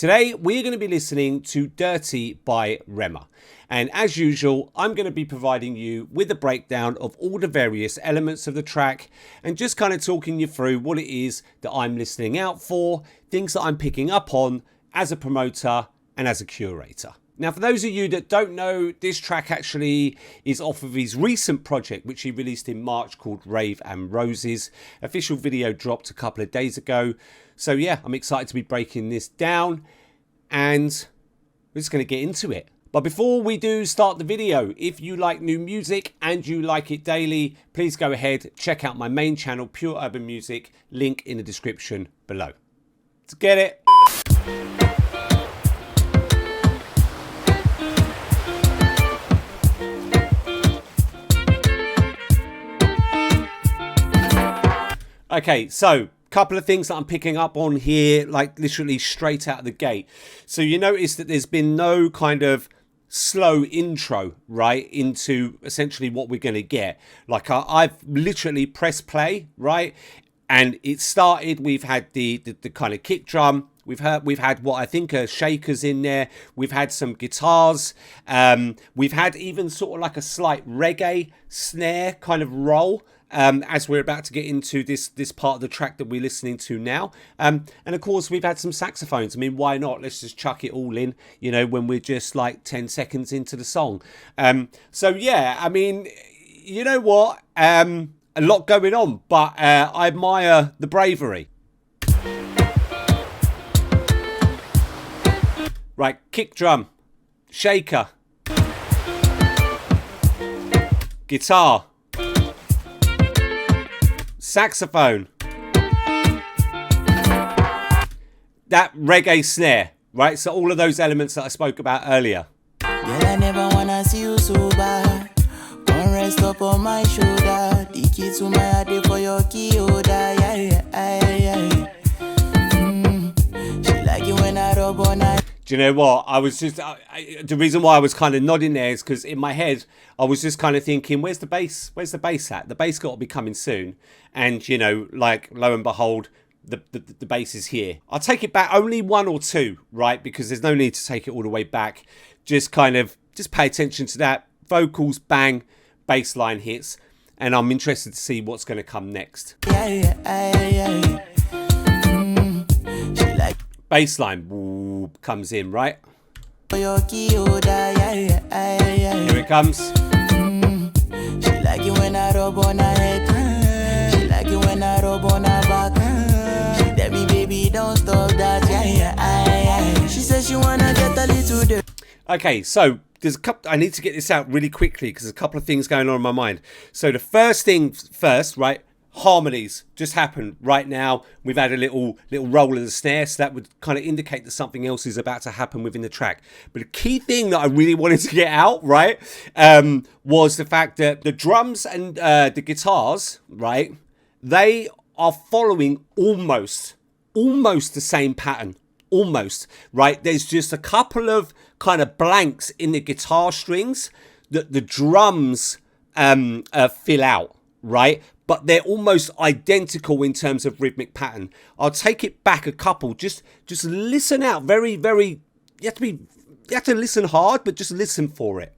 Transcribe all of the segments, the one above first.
Today, we're going to be listening to Dirty by Rema. And as usual, I'm going to be providing you with a breakdown of all the various elements of the track and just kind of talking you through what it is that I'm listening out for, things that I'm picking up on as a promoter and as a curator. Now, for those of you that don't know, this track actually is off of his recent project, which he released in March, called Rave and Roses. Official video dropped a couple of days ago. So yeah, I'm excited to be breaking this down and we're just going to get into it. But before we do start the video, if you like new music and you like it daily, please go ahead, check out my main channel, Pure Urban Music, link in the description below. Let's get it. Okay, so couple of things that I'm picking up on here, like literally straight out of the gate. So you notice that there's been no kind of slow intro, right, into essentially what we're going to get. Like I've literally pressed play, right, and it started. We've had the kind of kick drum. We've had what I think are shakers in there. We've had some guitars. We've had even sort of like a slight reggae snare kind of roll. As we're about to get into this part of the track that we're listening to now. And of course, we've had some saxophones. I mean, why not? Let's just chuck it all in, you know, when we're just like 10 seconds into the song. So, yeah, I mean, you know what? A lot going on, but I admire the bravery. Right, kick drum, shaker, guitar, saxophone, that reggae snare, right? So all of those elements that I spoke about earlier. Girl, I never wanna see you sober. Come rest up on my shoulder. The key to my heart for your key holder. She like it when I rub on her. Do you know what? I was just, the reason why I was kind of nodding there is because in my head, I was just kind of thinking, where's the bass? Where's the bass at? The bass got to be coming soon. And, you know, like, lo and behold, the bass is here. I'll take it back only one or two, right? Because there's no need to take it all the way back. Just kind of, just pay attention to that. Vocals, bang, bass line hits. And I'm interested to see what's going to come next. Bass line comes in, right? Here it comes. She like it when I rub on her head. She like it when I rub on her back. She tell me, baby, don't stop that. She says she wanna get a little dirt. Okay, so there's a couple. I need to get this out really quickly because there's a couple of things going on in my mind. So the first thing first, right? Harmonies just happened right now. We've had a little roll of the snare, so that would kind of indicate that something else is about to happen within the track. But the key thing that I really wanted to get out, right, was the fact that the drums and the guitars, right, they are following almost the same pattern. Almost, right? There's just a couple of kind of blanks in the guitar strings that the drums fill out, right? But they're almost identical in terms of rhythmic pattern. I'll take it back a couple. Just listen out. Very, very. You have to listen hard, but just listen for it.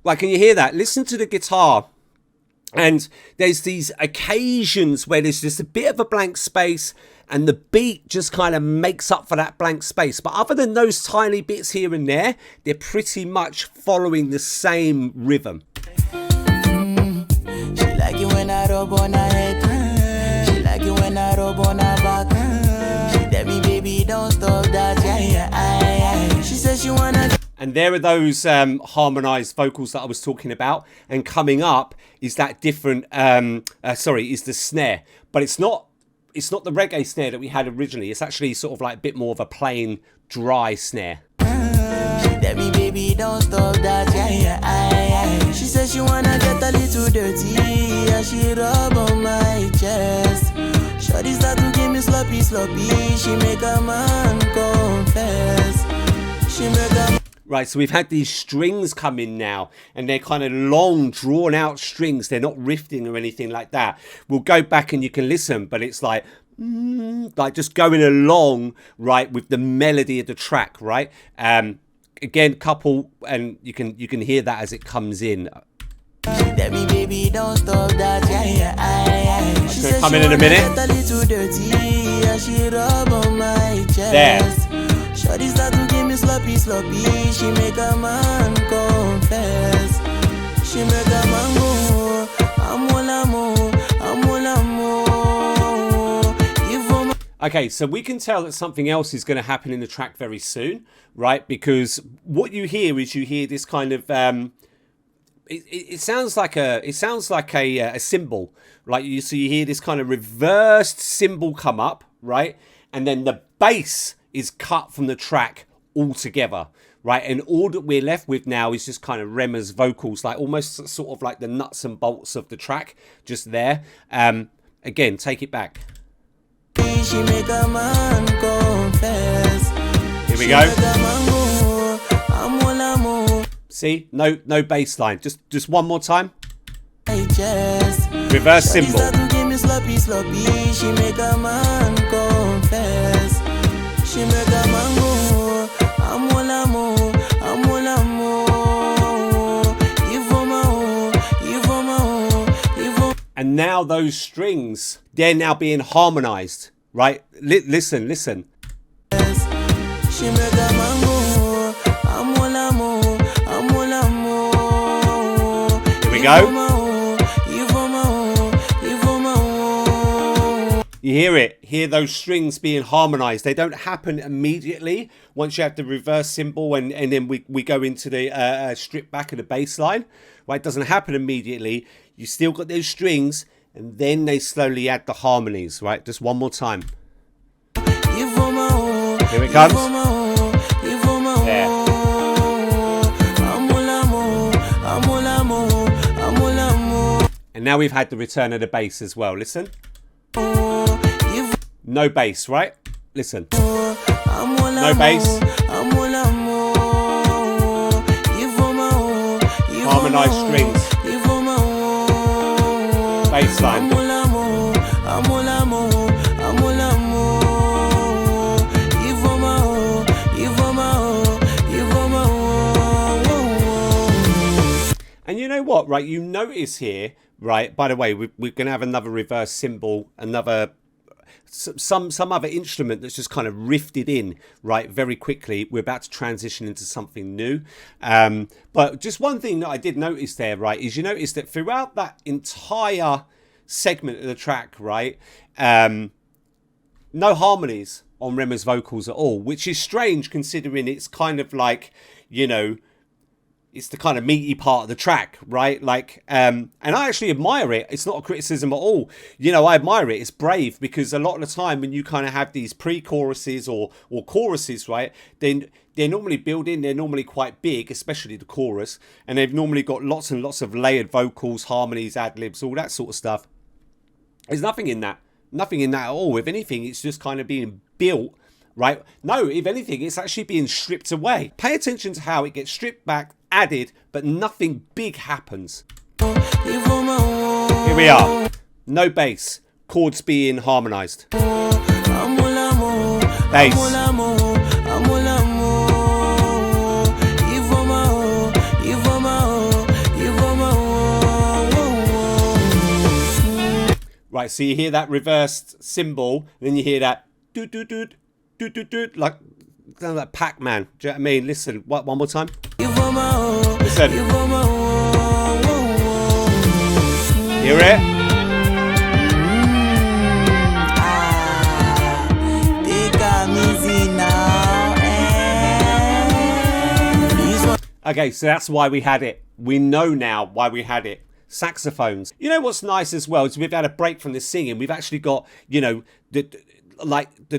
Like, can you hear that? Listen to the guitar. And there's these occasions where there's just a bit of a blank space and the beat just kind of makes up for that blank space. But other than those tiny bits here and there, they're pretty much following the same rhythm. She like it when I rub on her head. She like it when I rub on her back. She tell me, baby, don't stop that. She says she wanna. And there are those harmonized vocals that I was talking about. And coming up is that different, is the snare. But it's not the reggae snare that we had originally. It's actually sort of like a bit more of a plain, dry snare. Tell me, baby, don't stop that. She says she wanna get a little dirty. Yeah, she rub on my chest. Shawty start to give me sloppy. She make a man confess. She make a Right, so we've had these strings come in now, and they're kind of long, drawn-out strings. They're not riffing or anything like that. We'll go back and you can listen, but it's like just going along, right, with the melody of the track, right? Again, couple, and you can hear that as it comes in. Let me, baby, don't stop that. Yeah. She said come in a minute. Get a little dirty, yeah, she rub on my chest. There. Shorty start to give me sloppy. She make a man confess. She make a man go. I'm all amour. Okay, so we can tell that something else is going to happen in the track very soon, right? Because what you hear this kind of it sounds like a cymbal, right? So you hear this kind of reversed cymbal come up, right? And then the bass is cut from the track altogether, right? And all that we're left with now is just kind of Rema's vocals, like almost sort of like the nuts and bolts of the track, just there. Again, take it back. She make a man confess. Here we go. See, no bass line. Just one more time. Reverse cymbal. She make a man confess. She make a man go. I'm all amour. And now those strings, they're now being harmonized, right? Listen. She make a man go. I'm all amour. Here we go. You hear it. Hear those strings being harmonized. They don't happen immediately once you have the reverse cymbal and then we go into the strip back of the bass line. Right? It doesn't happen immediately. You still got those strings, and then they slowly add the harmonies. Right? Just one more time. Here it comes. There. And now we've had the return of the bass as well. Listen. No bass, right? Listen. No bass. Harmonized strings. Bass line. And you know what, right? You notice here, right? By the way, we're going to have another reverse cymbal, another some other instrument that's just kind of riffed in, right, very quickly. We're about to transition into something new. But just one thing that I did notice there, right, is you notice that throughout that entire segment of the track, right, no harmonies on Rema's vocals at all, which is strange considering it's kind of like, you know, it's the kind of meaty part of the track, right? Like, and I actually admire it. It's not a criticism at all. You know, I admire it. It's brave because a lot of the time when you kind of have these pre-choruses or choruses, right, then they're normally built in. They're normally quite big, especially the chorus. And they've normally got lots and lots of layered vocals, harmonies, ad-libs, all that sort of stuff. There's nothing in that. Nothing in that at all. If anything, it's just kind of being built, right? No, if anything, it's actually being stripped away. Pay attention to how it gets stripped back, added, but nothing big happens. Here we are. No bass. Chords being harmonized. Bass. Right, so you hear that reversed cymbal, then you hear that doot doot doot doot doot doot, like Pac-Man. Do you know what I mean? Listen, one more time. Listen. Hear it? Okay, so that's why we had it. We know now why we had it. Saxophones. You know what's nice as well is we've had a break from the singing. We've actually got, you know, the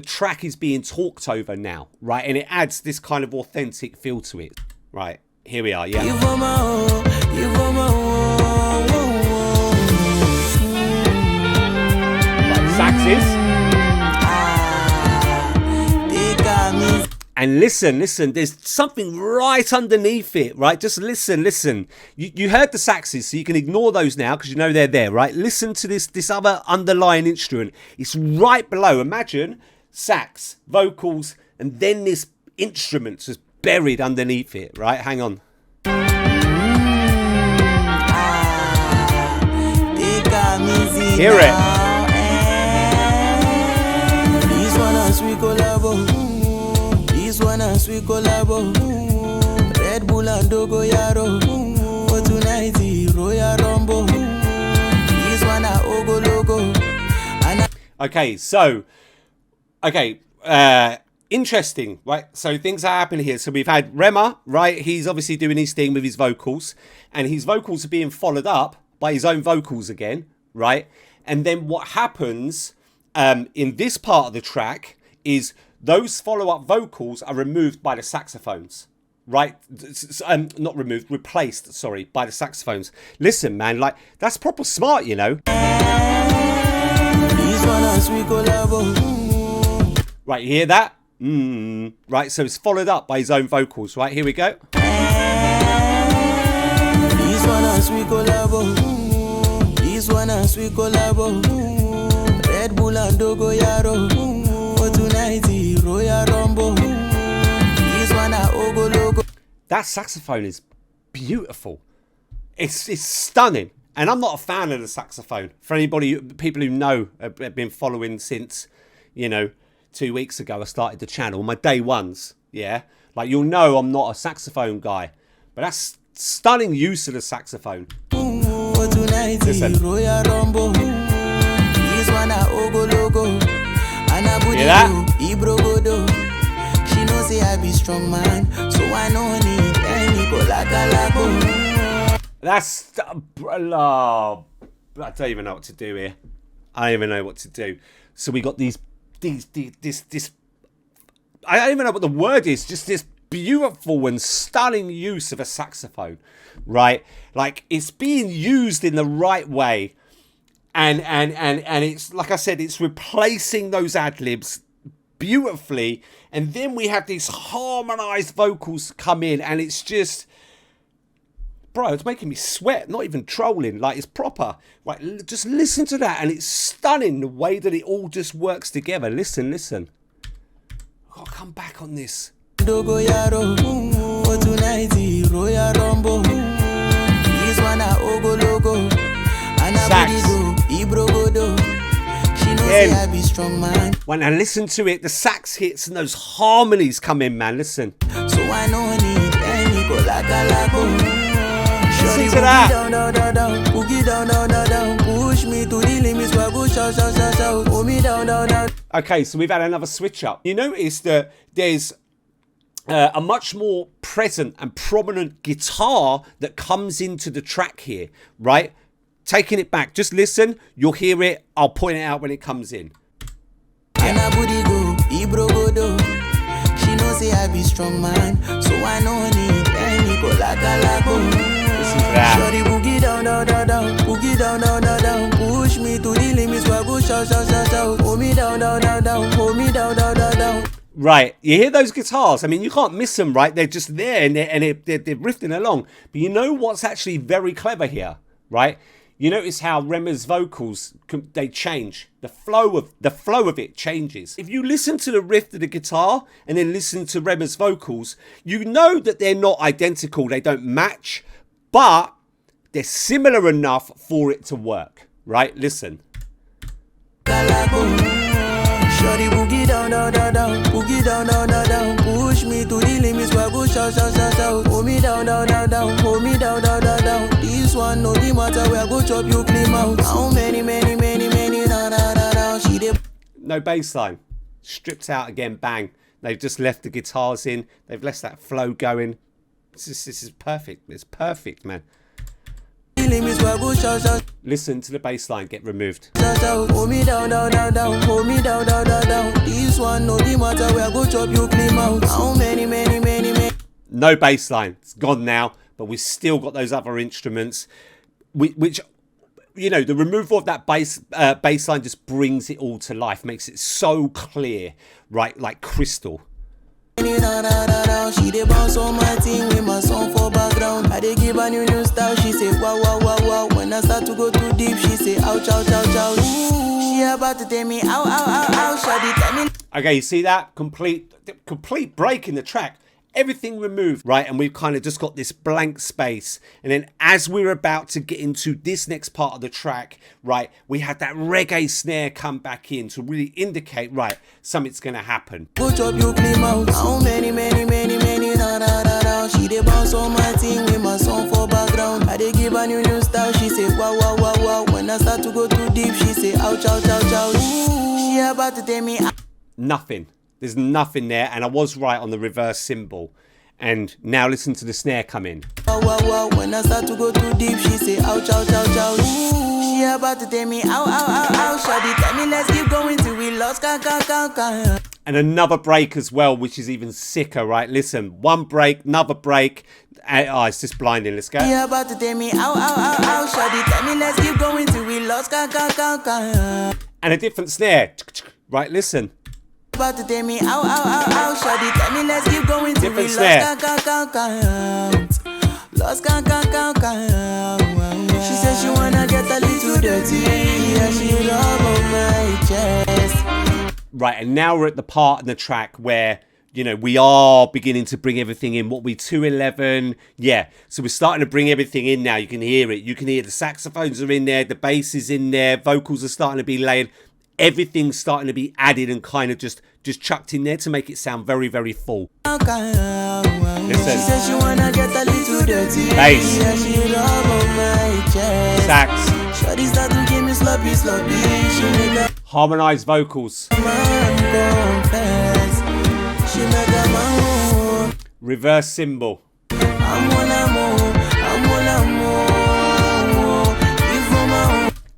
track is being talked over now, right? And it adds this kind of authentic feel to it. Right, here we are, yeah. Right, saxes. And listen, there's something right underneath it, right? Just listen. You heard the saxes, so you can ignore those now because you know they're there, right? Listen to this other underlying instrument. It's right below. Imagine sax, vocals, and then this instrument just buried underneath it, right? Hang on. Hear it. This one a sweet collabo. This one a sweet collabo. Red Bull and Dogo Yaro. For tonight, Royal Rumble. This one a Ogo Logo. Interesting, right? So things are happening here. So we've had Rema, right? He's obviously doing his thing with his vocals, and his vocals are being followed up by his own vocals again, right? And then what happens in this part of the track is those follow-up vocals are removed by the saxophones, right? Not removed, replaced, sorry, by the saxophones. Listen, man, like, that's proper smart, you know? Right, you hear that? Right, so it's followed up by his own vocals, right? Here we go. This one a sweet collabo. This one a sweet collabo. Red Bull and Dogo Yaro. For tonight, Royal Rumble. This one a Ogo Logo. That saxophone is beautiful. It's stunning. And I'm not a fan of the saxophone. For people who know, have been following since, 2 weeks ago I started the channel, my day ones, yeah? Like, you'll know I'm not a saxophone guy. But that's stunning use of the saxophone. Listen. Hear that? She knows say I be strong man, so I know need any go. That's I don't even know what to do here. I don't even know what to do. So we got this I don't even know what the word is, just this beautiful and stunning use of a saxophone, right? Like, it's being used in the right way, and it's, like I said, it's replacing those ad-libs beautifully, and then we have these harmonized vocals come in, and it's just, bro, it's making me sweat, not even trolling, like, it's proper. Right, just listen to that, and it's stunning the way that it all just works together. Listen. I've got to come back on this. Dogo Yaro, for tonight, Royal Rumble. This one a Ogo Logo. Sax. She knows say I be strong man. When I listen to it, the sax hits and those harmonies come in, man. Listen. So I know need any go lago. Listen to that. Boogie down. Push me to the limits, shout. Pull me down. Okay, so we've had another switch up. You notice that there's a much more present and prominent guitar that comes into the track here, right? Taking it back. Just listen. You'll hear it. I'll point it out when it comes in. Yeah. She knows say I be strong man, so I know need any go lago. Listen to that. Shorty boogie down. Boogie down. Push me to the limits, shout. Pull me down. Pull me down. Right, you hear those guitars? I mean, you can't miss them, right? They're just there, and they're drifting along. But you know what's actually very clever here, right? You notice how Rema's vocals, they change. The flow of it changes. If you listen to the riff of the guitar and then listen to Rema's vocals, you know that they're not identical. They don't match, but they're similar enough for it to work, right? Listen. Shorty boogie down. Boogie down. Push me to the limits, shout. Pull me down. Pull me down. This one no the matter where I go chop you clean out. How many, she did. No bass line. Stripped out again, bang. They've just left the guitars in. They've left that flow going. This is perfect. It's perfect, man. Listen to the bass line get removed. Hold me down. This one no the matter where I go chop you clean out. How many. No bass line. It's gone now, but we've still got those other instruments, which the removal of that bass line just brings it all to life, makes it so clear, right? Like crystal. She dey bounce on my thing with my song for background. I dey give her new style. She say wow wow wow wow. When I start to go too deep, she say ouch ouch ouch ouch. She about to tell me ow ow ow ow. Shawty tell me. Okay, you see that? Complete break in the track. Everything removed, right? And we've kind of just got this blank space. And then as we're about to get into this next part of the track, right, we had that reggae snare come back in to really indicate, right, something's going to happen. Put up your clean mouth. How many, da da da da. She dey bounce on my thing with my song for background. I dey give her new style. She say wow wow wow wow. When I start to go too deep, she say ouch ouch ouch ouch. She about to tell me. Nothing. There's nothing there, and I was right on the reverse cymbal. And now listen to the snare come in. Wow, wow, wow. When I start to go too deep, she say ouch, ouch, ouch, ouch. She about to tell me ow, ow, ow, ow. Shawty tell me let's keep going till we lost, ka. And another break as well, which is even sicker, right? Listen, one break, another break. Oh, it's just blinding. Let's go. She about to tell me ow, ow, ow, ow. Shawty tell me let's keep going till we lost, ka. And a different snare. Right, listen. About to tell me ow, ow, ow, ow. Shawty tell me let's keep going till we lost, lost, She said she wanna get a little dirty. Yeah, she love on my chest. Right, and now we're at the part in the track where, you know, we are beginning to bring everything in. What we 211, yeah. So we're starting to bring everything in now. You can hear it. You can hear the saxophones are in there, the bass is in there, vocals are starting to be layered. Everything's starting to be added and kind of just chucked in there to make it sound very, very full. Listen. She says she wanna get a little dirty. Bass. Yeah, she love on my chest. Sax. Shawty start to give me sloppy. She make a Harmonized vocals. man confess. She make a man. Reverse cymbal. I'm one more.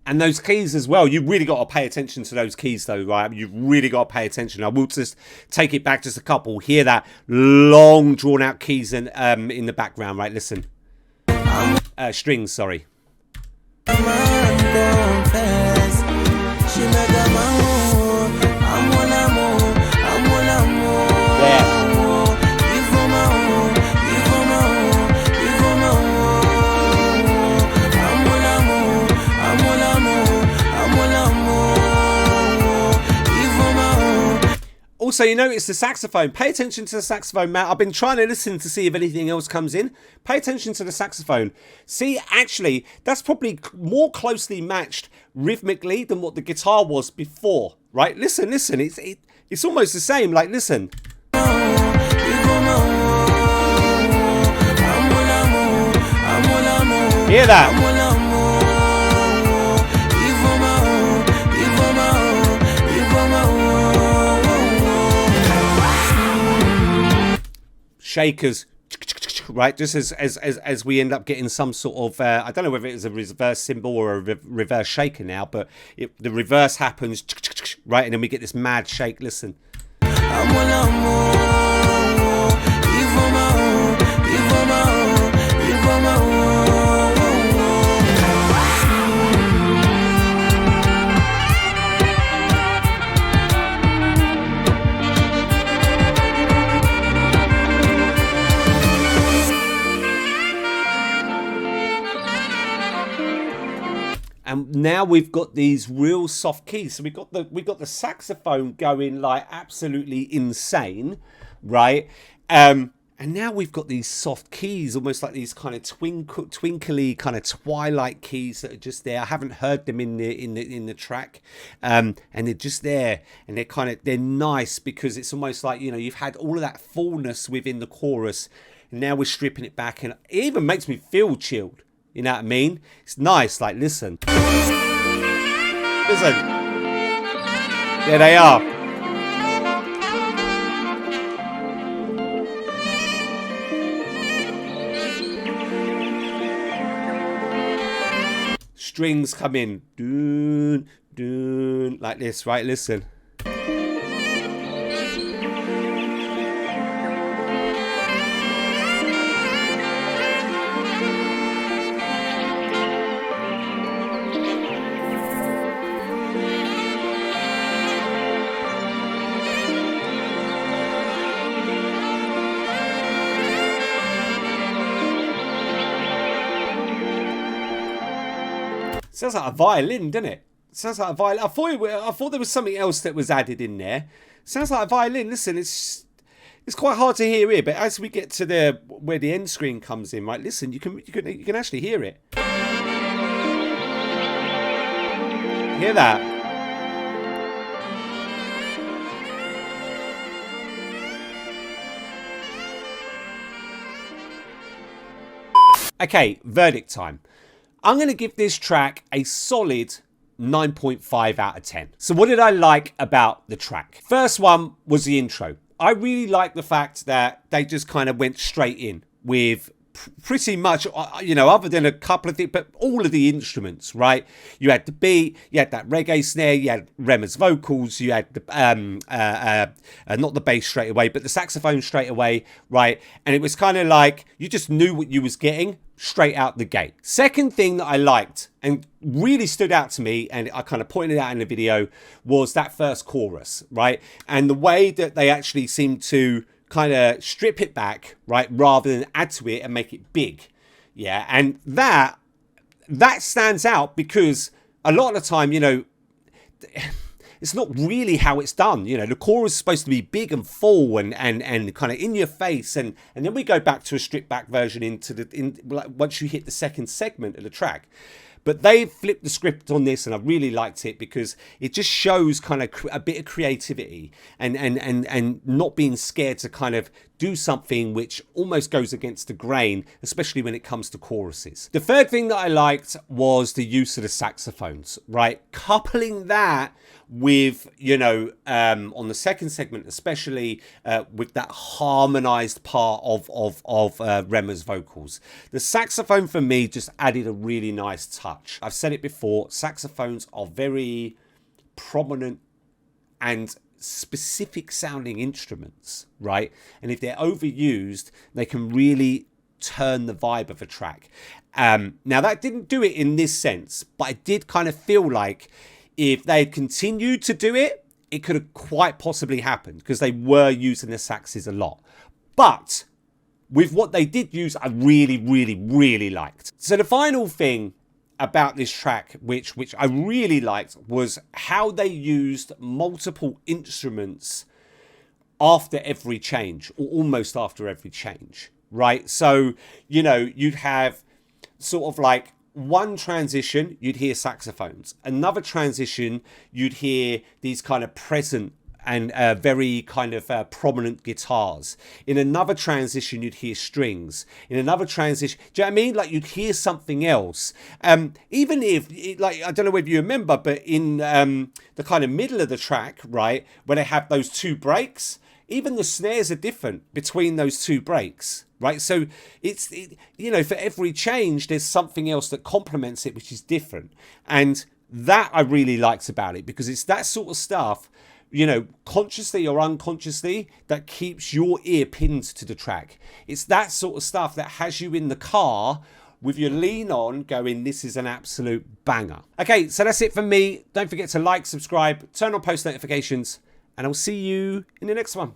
And those keys as well. You really got to pay attention to those keys though, right? You've really got to pay attention. I will just take it back just a couple. Hear that long drawn out keys in the background, right? Listen. Strings, sorry. Also, you notice the saxophone. Pay attention to the saxophone, Matt. I've been trying to listen to see if anything else comes in. Pay attention to the saxophone. See, actually, that's probably more closely matched rhythmically than what the guitar was before, right? Listen. It's almost the same. Like, listen. Hear that? Shakers, right? Just as we end up getting some sort of I don't know whether it was a reverse cymbal or a reverse shaker now, but the reverse happens, right? And then we get this mad shake. Listen. And now we've got these real soft keys. So we got the saxophone going like absolutely insane, right? And now we've got these soft keys, almost like these kind of twinkly kind of twilight keys that are just there. I haven't heard them in the track, and they're just there, and they're nice because it's almost like, you know, you've had all of that fullness within the chorus, and now we're stripping it back, and it even makes me feel chilled. You know what I mean? It's nice. Like, listen. Listen. There they are. Strings come in. Doon, doon. Like this, right? Listen. Sounds like a violin, doesn't it? Sounds like a violin. I thought there was something else that was added in there. Sounds like a violin. Listen, it's quite hard to hear here, but as we get to where the end screen comes in, right? Listen, you can actually hear it. Hear that? Okay, verdict time. I'm going to give this track a solid 9.5 out of 10. So what did I like about the track? First one was the intro. I really like the fact that they just kind of went straight in with pretty much, other than a couple of things, but all of the instruments, right? You had the beat, you had that reggae snare, you had Rema's vocals, you had the, not the bass straight away, but the saxophone straight away, right? And it was kind of like, you just knew what you was getting straight out the gate. Second thing that I liked and really stood out to me, and I kind of pointed out in the video, was that first chorus, right? And the way that they actually seemed to kind of strip it back, right, rather than add to it and make it big. Yeah, and that stands out because a lot of the time, it's not really how it's done. The chorus is supposed to be big and full and kind of in your face, and then we go back to a stripped back version once you hit the second segment of the track. But they flipped the script on this, and I really liked it because it just shows kind of a bit of creativity and not being scared to kind of do something which almost goes against the grain, especially when it comes to choruses. The third thing that I liked was the use of the saxophones, right? Coupling that with, on the second segment, especially with that harmonized part of Rema's vocals. The saxophone for me just added a really nice touch. I've said it before, saxophones are very prominent and specific sounding instruments, right? And if they're overused, they can really turn the vibe of a track. Now that didn't do it in this sense, but I did kind of feel like if they had continued to do it, it could have quite possibly happened because they were using the saxes a lot. But with what they did use, I really, really, really liked. So the final thing about this track, which I really liked, was how they used multiple instruments after every change, or almost after every change, right? So, you'd have sort of like one transition, you'd hear saxophones. Another transition, you'd hear these kind of present and very kind of prominent guitars. In another transition, you'd hear strings. In another transition, do you know what I mean? Like, you'd hear something else. Even if, I don't know whether you remember, but in the kind of middle of the track, right, where they have those two breaks, even the snares are different between those two breaks, right? So for every change, there's something else that complements it, which is different. And that I really liked about it, because it's that sort of stuff, consciously or unconsciously, that keeps your ear pinned to the track. It's that sort of stuff that has you in the car with your lean on going, this is an absolute banger. Okay, so that's it from me. Don't forget to like, subscribe, turn on post notifications, and I'll see you in the next one.